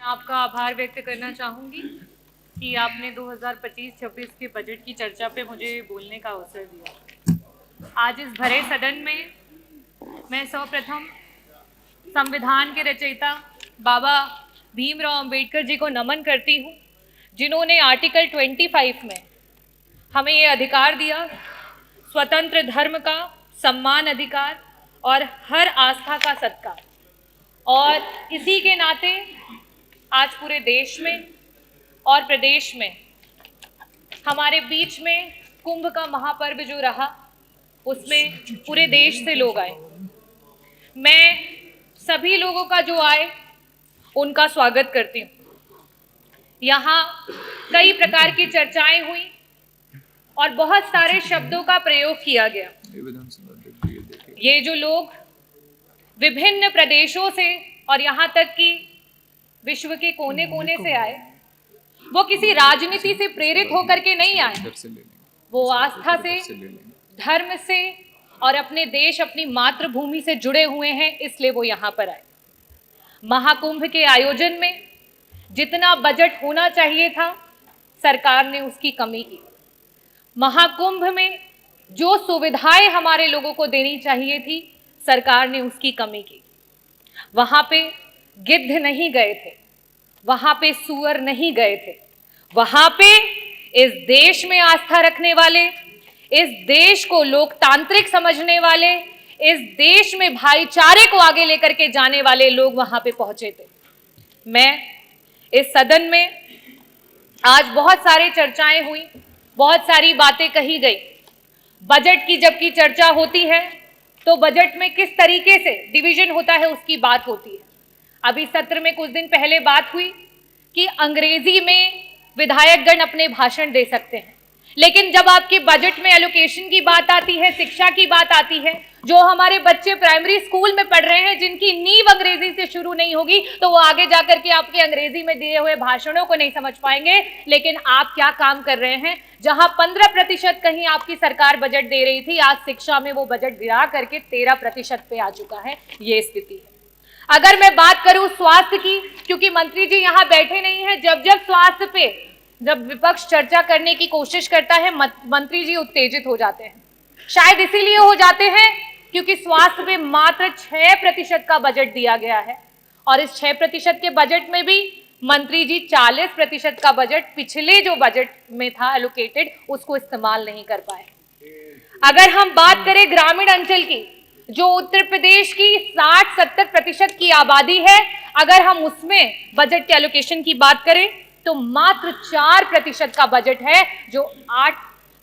आपका आभार व्यक्त करना चाहूँगी कि आपने 2025-26 के बजट की चर्चा पे मुझे बोलने का अवसर दिया। आज इस भरे सदन में मैं सर्वप्रथम संविधान के रचयिता बाबा भीमराव अंबेडकर जी को नमन करती हूँ, जिन्होंने आर्टिकल 25 में हमें ये अधिकार दिया, स्वतंत्र धर्म का सम्मान अधिकार और हर आस्था का सत्कार। और इसी के नाते आज पूरे देश में और प्रदेश में हमारे बीच में कुंभ का महापर्व जो रहा, उसमें पूरे देश से लोग आए। मैं सभी लोगों का जो आए उनका स्वागत करती हूँ। यहाँ कई प्रकार की चर्चाएं हुई और बहुत सारे शब्दों का प्रयोग किया गया। ये जो लोग विभिन्न प्रदेशों से और यहाँ तक कि विश्व के कोने कोने से आए, वो किसी राजनीति से प्रेरित होकर के नहीं आए, वो आस्था से, धर्म से और अपने देश, अपनी मातृभूमि से जुड़े हुए हैं, इसलिए वो यहाँ पर आए। महाकुंभ के आयोजन में जितना बजट होना चाहिए था, सरकार ने उसकी कमी की। महाकुंभ में जो सुविधाएं हमारे लोगों को देनी चाहिए थी, सरकार ने उसकी कमी की। वहां पे गिद्ध नहीं गए थे, वहां पे सूअर नहीं गए थे, वहां पे इस देश में आस्था रखने वाले, इस देश को लोकतांत्रिक समझने वाले, इस देश में भाईचारे को आगे लेकर के जाने वाले लोग वहां पे पहुंचे थे। मैं इस सदन में आज बहुत सारी चर्चाएं हुई, बहुत सारी बातें कही गई। बजट की जबकि चर्चा होती है तो बजट में किस तरीके से डिवीजन होता है उसकी बात होती है। अभी सत्र में कुछ दिन पहले बात हुई कि अंग्रेजी में विधायकगण अपने भाषण दे सकते हैं, लेकिन जब आपके बजट में एलोकेशन की बात आती है, शिक्षा की बात आती है, जो हमारे बच्चे प्राइमरी स्कूल में पढ़ रहे हैं, जिनकी नींव अंग्रेजी से शुरू नहीं होगी, तो वो आगे जाकर के आपके अंग्रेजी में दिए हुए भाषणों को नहीं समझ पाएंगे। लेकिन आप क्या काम कर रहे हैं? जहां 15% कहीं आपकी सरकार बजट दे रही थी, आज शिक्षा में वो बजट गिरा करके 13% पे आ चुका है। ये स्थिति है। अगर मैं बात करूं स्वास्थ्य की, क्योंकि मंत्री जी यहां बैठे नहीं है, जब स्वास्थ्य पे जब विपक्ष चर्चा करने की कोशिश करता है, मंत्री जी उत्तेजित हो जाते हैं। शायद इसीलिए हो जाते हैं क्योंकि स्वास्थ्य पे मात्र 6% का बजट दिया गया है और इस 6% के बजट में भी मंत्री जी 40% का बजट पिछले जो बजट में था एलोकेटेड, उसको इस्तेमाल नहीं कर पाए। अगर हम बात करें ग्रामीण अंचल की, जो उत्तर प्रदेश की 60-70% की आबादी है, अगर हम उसमें बजट के एलोकेशन की बात करें तो मात्र 4% का बजट है। जो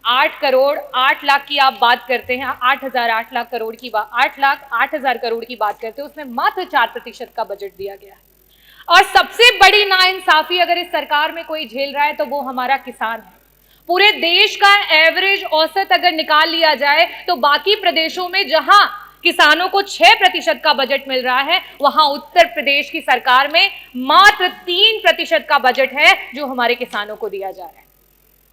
8 करोड़ 8 लाख की आप बात करते हैं, 8 लाख करोड़ की बात, 8 लाख 8 हजार करोड़ की बात करते हैं, उसमें मात्र 4% का बजट दिया गया है। और सबसे बड़ी नाइंसाफी अगर इस सरकार में कोई झेल रहा है तो वो हमारा किसान है। पूरे देश का एवरेज औसत अगर निकाल लिया जाए तो बाकी प्रदेशों में जहां किसानों को 6% का बजट मिल रहा है, वहां उत्तर प्रदेश की सरकार में मात्र 3% का बजट है जो हमारे किसानों को दिया जा रहा है।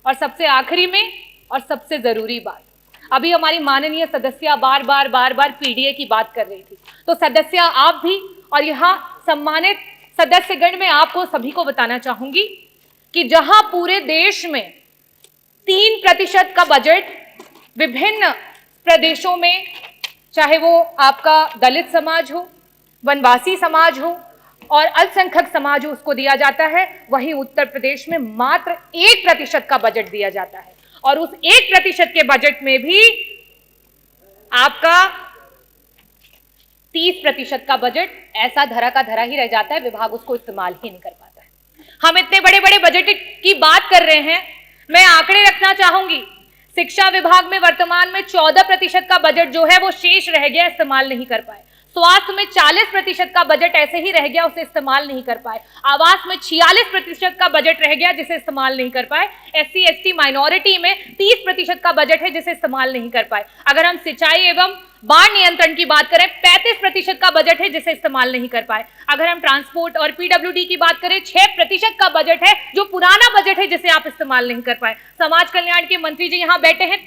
और सबसे आखिरी में और सबसे जरूरी बात, अभी हमारी माननीय सदस्य बार बार पीडीए की बात कर रही थी, तो सदस्य आप भी और यहाँ सम्मानित सदस्यगण, मैं आपको सभी को बताना चाहूंगी कि जहां पूरे देश में 3% का बजट विभिन्न प्रदेशों में, चाहे वो आपका दलित समाज हो, वनवासी समाज हो और अल्पसंख्यक समाज हो, उसको दिया जाता है, वहीं उत्तर प्रदेश में मात्र 1% का बजट दिया जाता है। और उस 1% के बजट में भी आपका 30% का बजट ऐसा धरा का धरा ही रह जाता है, विभाग उसको इस्तेमाल ही नहीं कर पाता है। हम इतने बड़े बड़े बजट की बात कर रहे हैं, मैं आंकड़े रखना चाहूंगी। शिक्षा विभाग में वर्तमान में 14% का बजट जो है वो शेष रह गया, इस्तेमाल नहीं कर पाए। स्वास्थ्य में 40% का बजट ऐसे ही रह गया, उसे इस्तेमाल नहीं कर पाए। आवास में 46% का बजट रह गया, जिसे इस्तेमाल नहीं कर पाए। SC ST माइनॉरिटी में 30% का बजट है, जिसे इस्तेमाल नहीं कर पाए। अगर हम सिंचाई एवं बाढ़ नियंत्रण की बात करें, 35% का बजट है, जिसे इस्तेमाल नहीं कर पाए। अगर हम ट्रांसपोर्ट और PWD की बात करें, 6% का बजट है, जो पुराना बजट है, जिसे आप इस्तेमाल नहीं कर पाए। समाज कल्याण के मंत्री जी यहाँ बैठे हैं,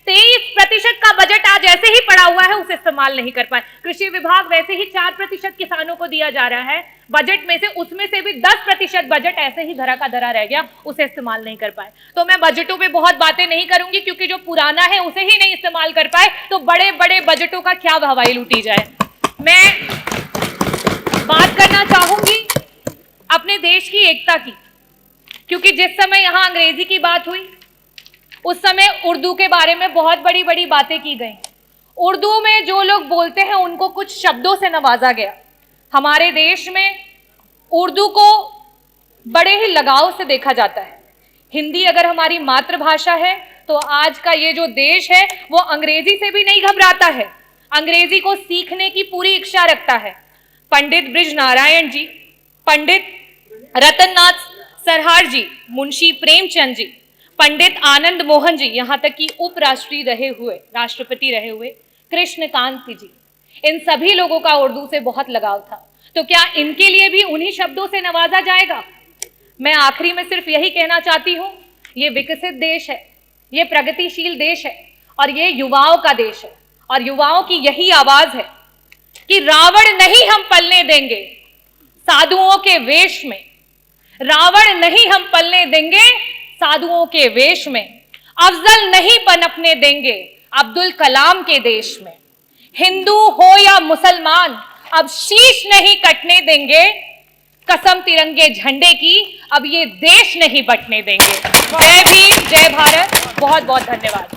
23% का बजट आज ऐसे ही पड़ा हुआ है, उसे इस्तेमाल नहीं कर पाए। कृषि विभाग वैसे ही 4% किसानों को दिया जा रहा है बजट में से, उसमें से भी 10% 20% बजट ऐसे ही धरा का धरा रह गया, उसे इस्तेमाल नहीं कर पाए। तो मैं बजटों पे बहुत बातें नहीं करूंगी, क्योंकि जो पुराना है उसे ही नहीं इस्तेमाल कर पाए तो बड़े बड़े बजटों का क्या हवाई लूटी जाए। मैं बात करना चाहूंगी अपने देश की एकता की, क्योंकि जिस समय यहां अंग्रेजी की बात हुई उस समय उर्दू के बारे में बहुत बड़ी बड़ी बातें की गई। उर्दू में जो लोग बोलते हैं उनको कुछ शब्दों से नवाजा गया। हमारे देश में उर्दू को बड़े ही लगाव से देखा जाता है। हिंदी अगर हमारी मातृभाषा है तो आज का ये जो देश है वो अंग्रेजी से भी नहीं घबराता है, अंग्रेजी को सीखने की पूरी इच्छा रखता है। पंडित ब्रिज नारायण जी, पंडित रतननाथ सरहार जी, मुंशी प्रेमचंद जी, पंडित आनंद मोहन जी, यहां तक कि उपराष्ट्रपति रहे हुए कृष्णकांत जी, इन सभी लोगों का उर्दू से बहुत लगाव था। तो क्या इनके लिए भी उन्हीं शब्दों से नवाजा जाएगा? मैं आखिरी में सिर्फ यही कहना चाहती हूं, ये विकसित देश है, ये प्रगतिशील देश है और ये युवाओं का देश है, और युवाओं की यही आवाज है कि रावण नहीं हम पलने देंगे साधुओं के वेश में, रावण नहीं हम पलने देंगे साधुओं के वेश में, अफजल नहीं पनपने देंगे अब्दुल कलाम के देश में, हिंदू हो या मुसलमान अब शीश नहीं कटने देंगे, कसम तिरंगे झंडे की अब ये देश नहीं बटने देंगे। जय भीम, जय भारत, बहुत बहुत धन्यवाद।